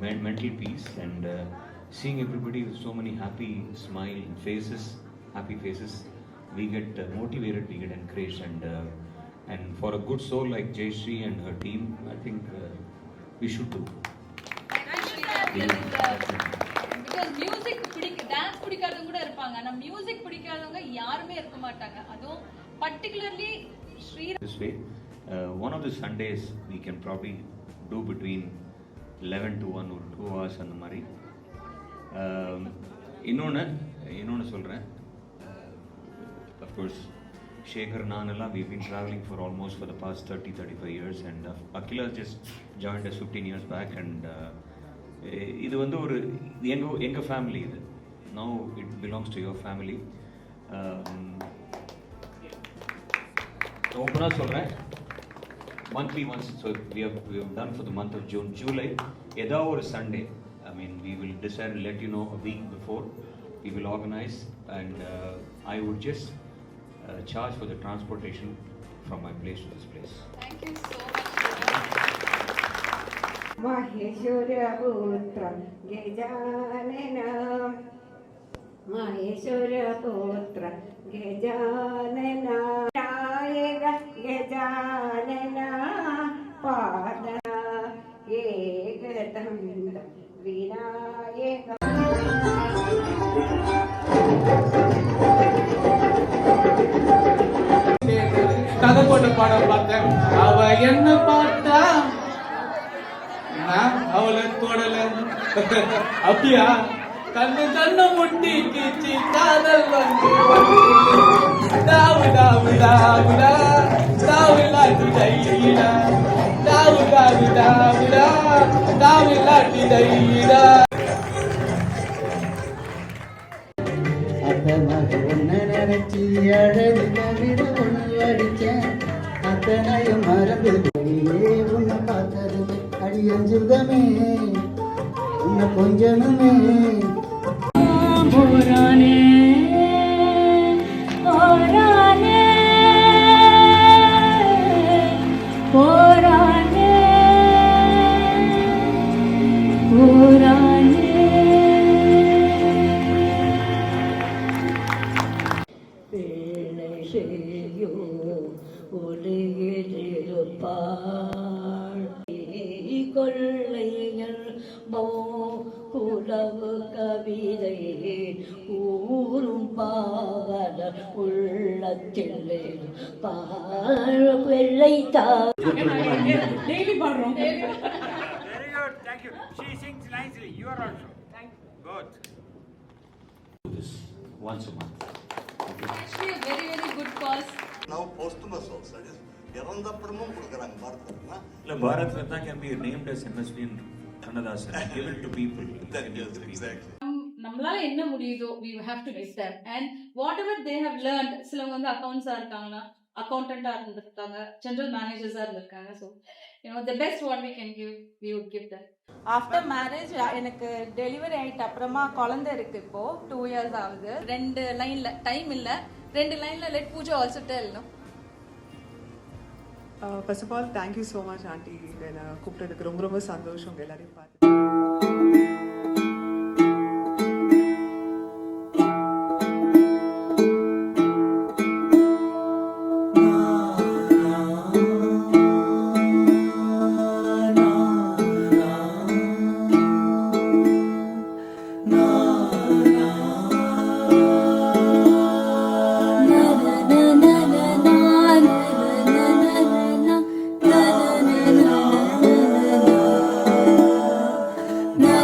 mental peace, and seeing everybody with so many happy smile faces, happy faces, we get motivated, we get encouraged, and for a good soul like Jayashree and her team, I think we should do. Because music dance பிடிக்காதவங்க கூட இருப்பாங்க, ஆனா music பிடிக்காதவங்க யாருமே இருக்க மாட்டாங்க. அதுவும் பர்టిక్యులர்லி Sri this way. One of the Sundays we can probably do between 11 to 1 or 2 hours அந்த மாதிரி. இன்னொன்று சொல்கிறேன், of course Shekhar நானெல்லாம் we've been traveling for almost for the past 30-35 years, and Akila just joined us 15 years back, and இது வந்து ஒரு எங்கள் family. இது now it belongs to your family. ஓப்பனாக சொல்கிறேன், monthly once, so we have done for the month of June. July ஏதாவது ஒரு Sunday, I mean we will decide and let you know a week before. We will organize, and I would just charge for the transportation from my place to this place. Thank you so much. Maheshwara Putra Gajanana, Maheshwara Putra Gajanana, Nayaka Gajanana, Padana Ekatamda Vinayaka. கதை போட்ட பாடம் பார்த்தேன், அவ என்ன பார்த்தா அவளை தொடல. அப்படியா? கண்ண முட்டி கீச்சி காதல் வந்து தாவு தாவு தாவுடா தாவில்லாட்டி தைடா தாவு தாவு தாவுடா தாவில்லாட்டி தைடா. ஒன்னு நினைச்சி அழகு கவித ஒன்று அடிச்சேன், அத்தனையும் மறந்து உன்னை பார்த்தது அடியஞ்சுதமே உன்னை கொஞ்சனுமே. போரானே போரானே போரானே போரானே. வேலை செய்யோ ஒளியிருப்பாள் கொள்ளையல் புலவு கவிதை ஊரும் பாவல உள்ளத்தில் வெள்ளை டெய்லி பாடுறோம். Very good, thank you. She sings nicely. You are also. Thank you. Good. Do this once a month. Okay? Actually a very very good cause. Now posthumous also. இறந்தப்புறமும் கொடுக்குறாங்க பாரதத்தில். இல்லை, Bharat Ratna can be named as MSP in Kannadasan, give it to people. Exactly. நம்மளால என்ன முடியுதோ we have to give them, and whatever they have learned. சிலவங்க வந்து அக்கவுண்ட்ஸா இருக்காங்கன்னா அக்கௌண்டண்டா இருந்திருக்காங்க, ஜெனரல் மேனேஜர்ஸா இருந்திருக்காங்க. So the best what we can give, we would give them. After marriage எனக்கு delivery ஆகிட்ட அப்புறமா குழந்தை இருக்கு, இப்போ 2 years ஆகுது. 2 லைன்ல டைம் இல்ல, 2 லைன்ல let Pooja also tell. No first of all thank you so much aunty, என்னை கூப்பிட்டதுக்கு ரொம்ப ரொம்ப சந்தோஷம் எல்லாரையும் பார்த்து. na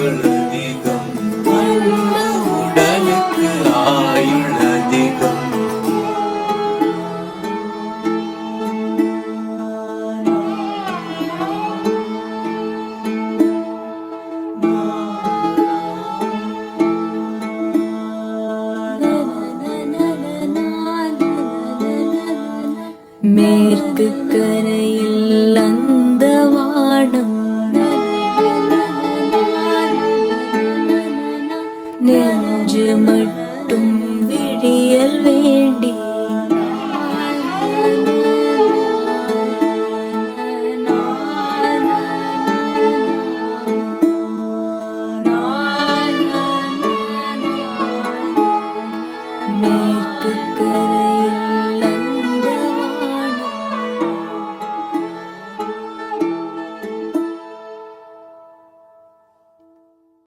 will